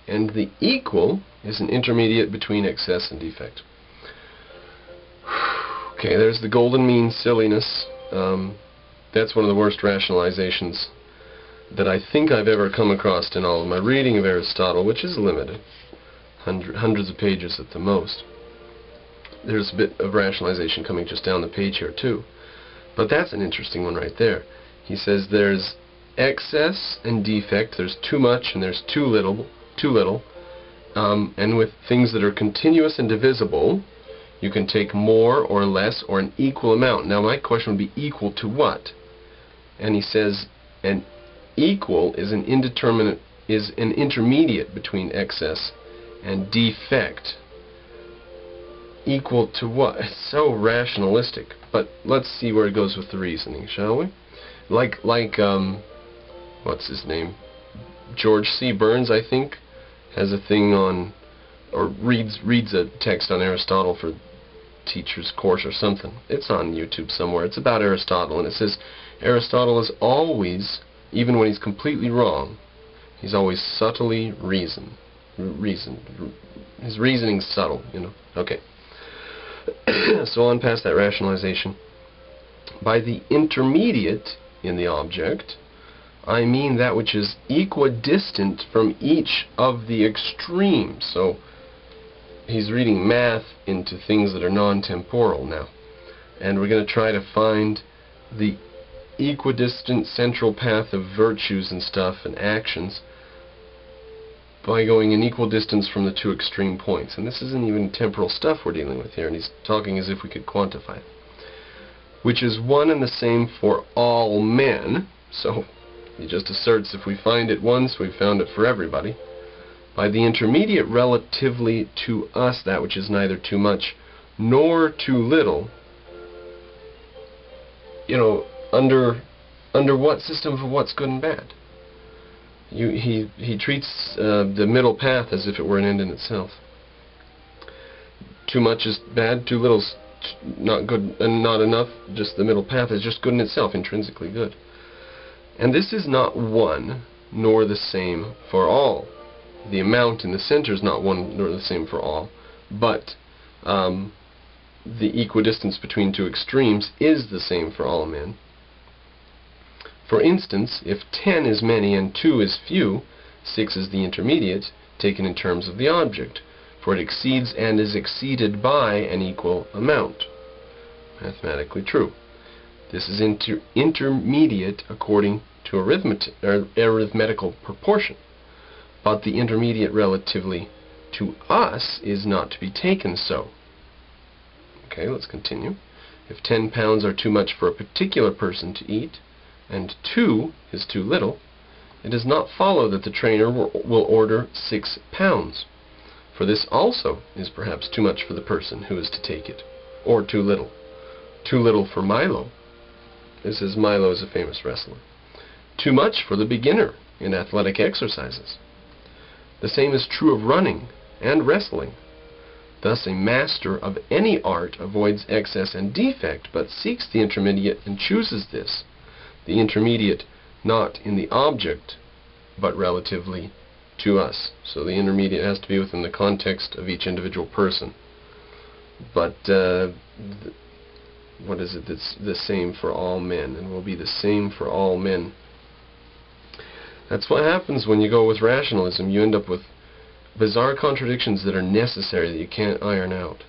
and the equal is an intermediate between excess and defect. Okay, there's the golden mean silliness. That's one of the worst rationalizations that I think I've ever come across in all of my reading of Aristotle, which is limited, hundreds of pages at the most. There's a bit of rationalization coming just down the page here too, but that's an interesting one right there. He says there's excess and defect, there's too much and there's too little, and with things that are continuous and divisible, you can take more or less or an equal amount. Now my question would be equal to what? And he says an equal is an intermediate between excess and defect. Equal to what? It's so rationalistic. But let's see where it goes with the reasoning, shall we? Like what's his name? George C. Burns, I think, has a thing on, or reads a text on Aristotle for teacher's course or something. It's on YouTube somewhere. It's about Aristotle, and it says Aristotle is always, even when he's completely wrong, he's always subtly reasoned. His reasoning's subtle, you know. Okay. So on past that rationalization. By the intermediate in the object, I mean that which is equidistant from each of the extremes. So he's reading math into things that are non-temporal now. And we're going to try to find the equidistant central path of virtues and stuff and actions by going in equal distance from the two extreme points. And this isn't even temporal stuff we're dealing with here, and he's talking as if we could quantify it. Which is one and the same for all men. So he just asserts if we find it once, we've found it for everybody. By the intermediate relatively to us, that which is neither too much nor too little, you know, under what system of what's good and bad? He treats the middle path as if it were an end in itself. Too much is bad, too little's not good and not enough. Just the middle path is just good in itself, intrinsically good. And this is not one nor the same for all. The amount in the center is not one nor the same for all, but the equidistance between two extremes is the same for all men. For instance, if 10 is many and 2 is few, 6 is the intermediate, taken in terms of the object, for it exceeds and is exceeded by an equal amount. Mathematically true. This is intermediate according to arithmetical proportion, but the intermediate relatively to us is not to be taken so. Okay, let's continue. If 10 pounds are too much for a particular person to eat, and 2 is too little, it does not follow that the trainer will order 6 pounds. For this also is perhaps too much for the person who is to take it, or too little. Too little for Milo. This is Milo is a famous wrestler. Too much for the beginner in athletic exercises. The same is true of running and wrestling. Thus a master of any art avoids excess and defect, but seeks the intermediate and chooses this. The intermediate not in the object, but relatively to us. So the intermediate has to be within the context of each individual person. But what is it that's the same for all men, and will be the same for all men? That's what happens when you go with rationalism. You end up with bizarre contradictions that are necessary that you can't iron out.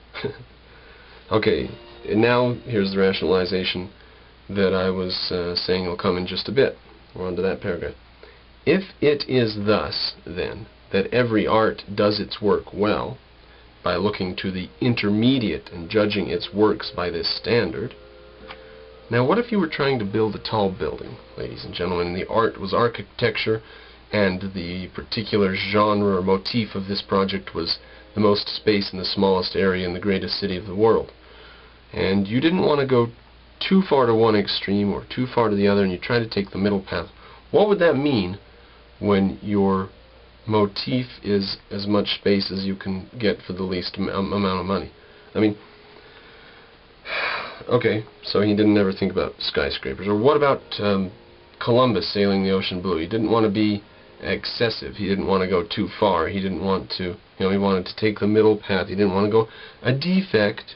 Okay, now here's the rationalization that I was saying will come in just a bit. We're on to that paragraph. If it is thus, then, that every art does its work well, by looking to the intermediate and judging its works by this standard. Now what if you were trying to build a tall building, ladies and gentlemen, and the art was architecture, and the particular genre or motif of this project was the most space in the smallest area in the greatest city of the world, and you didn't want to go too far to one extreme or too far to the other, and you try to take the middle path? What would that mean when your motif is as much space as you can get for the least amount of money? I mean, okay, so he didn't ever think about skyscrapers. Or what about Columbus sailing the ocean blue? He didn't want to be excessive. He didn't want to go too far. He didn't want to, he wanted to take the middle path. He didn't want to go a defect.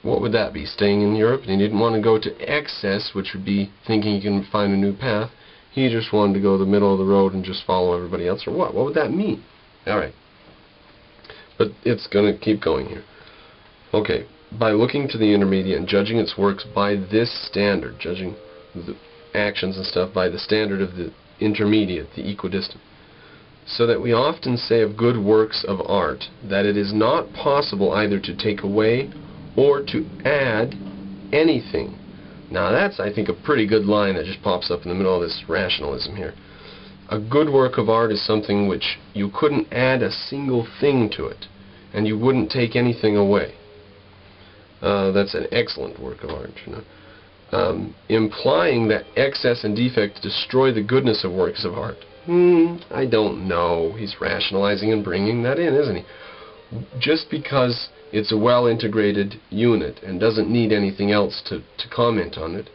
What would that be? Staying in Europe? And he didn't want to go to excess, which would be thinking he can find a new path. He just wanted to go the middle of the road and just follow everybody else, or what? What would that mean? Alright. But it's going to keep going here. Okay. By looking to the intermediate and judging its works by this standard, judging the actions and stuff by the standard of the intermediate, the equidistant, so that we often say of good works of art that it is not possible either to take away or to add anything. Now that's, I think, a pretty good line that just pops up in the middle of this rationalism here. A good work of art is something which you couldn't add a single thing to it, and you wouldn't take anything away. That's an excellent work of art, implying that excess and defect destroy the goodness of works of art. I don't know. He's rationalizing and bringing that in, isn't he? Just because it's a well-integrated unit and doesn't need anything else to comment on it,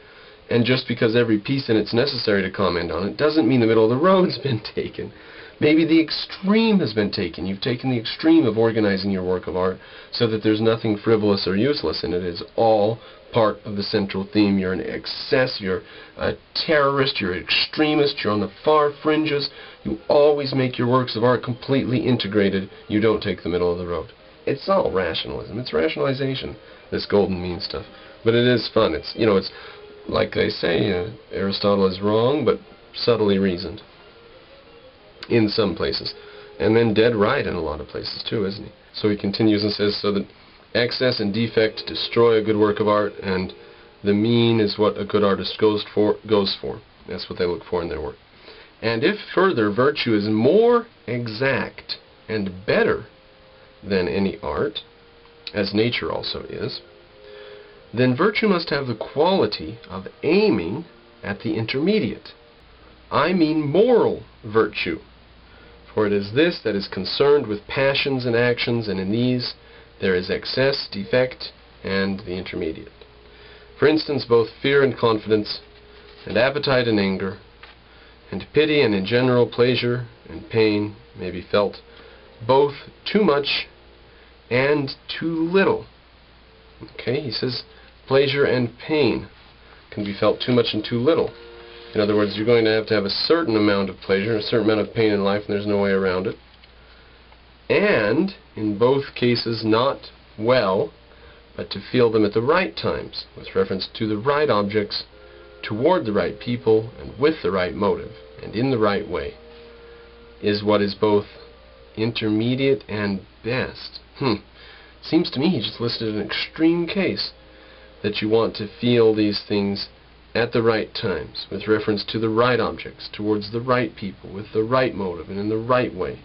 and just because every piece in it's necessary to comment on it, doesn't mean the middle of the road's been taken. Maybe the extreme has been taken. You've taken the extreme of organizing your work of art so that there's nothing frivolous or useless in it. It's all part of the central theme. You're an excess, you're a terrorist, you're an extremist, you're on the far fringes. You always make your works of art completely integrated. You don't take the middle of the road. It's all rationalism. It's rationalization, this golden mean stuff. But it is fun. It's, it's like they say, Aristotle is wrong, but subtly reasoned in some places, and then dead right in a lot of places too, isn't he? So he continues and says, so that excess and defect destroy a good work of art, and the mean is what a good artist goes for. That's what they look for in their work. And if further virtue is more exact and better than any art, as nature also is, then virtue must have the quality of aiming at the intermediate. I mean moral virtue. For it is this that is concerned with passions and actions, and in these there is excess, defect, and the intermediate. For instance, both fear and confidence, and appetite and anger, and pity and in general pleasure and pain may be felt, both too much and too little. Okay, he says pleasure and pain can be felt too much and too little. In other words, you're going to have a certain amount of pleasure, a certain amount of pain in life, and there's no way around it. And, in both cases, not well, but to feel them at the right times, with reference to the right objects, toward the right people, and with the right motive, and in the right way, is what is both intermediate and best. Seems to me he just listed an extreme case that you want to feel these things at the right times, with reference to the right objects, towards the right people, with the right motive, and in the right way.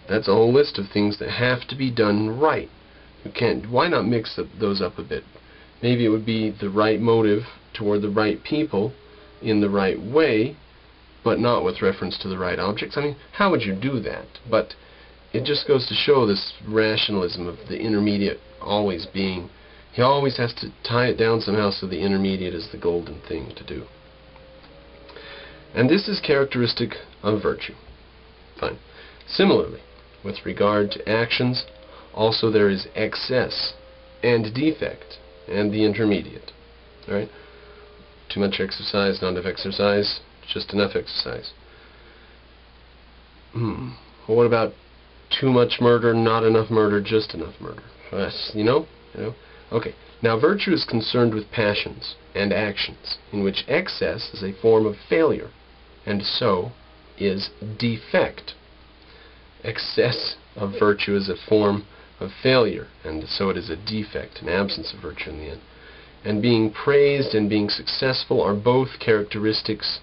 That's a whole list of things that have to be done right. You can't. Why not mix those up a bit? Maybe it would be the right motive toward the right people, in the right way, but not with reference to the right objects. I mean, how would you do that? But it just goes to show this rationalism of the intermediate always being. He always has to tie it down somehow so the intermediate is the golden thing to do. And this is characteristic of virtue. Fine. Similarly, with regard to actions, also there is excess and defect and the intermediate. Alright? Too much exercise, not enough exercise, just enough exercise. Well, what about too much murder, not enough murder, just enough murder? You know? Okay, now virtue is concerned with passions and actions, in which excess is a form of failure, and so is defect. Excess of virtue is a form of failure, and so it is a defect, an absence of virtue in the end. And being praised and being successful are both characteristics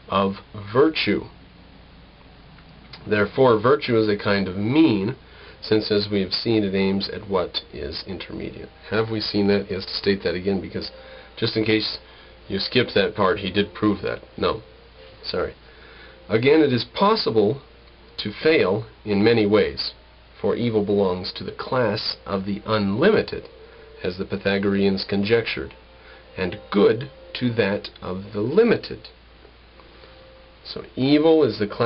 of virtue. Therefore, virtue is a kind of mean, since, as we have seen, it aims at what is intermediate. Have we seen that? He has to state that again, because just in case you skipped that part, he did prove that. No. Sorry. Again, it is possible to fail in many ways, for evil belongs to the class of the unlimited, as the Pythagoreans conjectured, and good to that of the limited. So evil is the class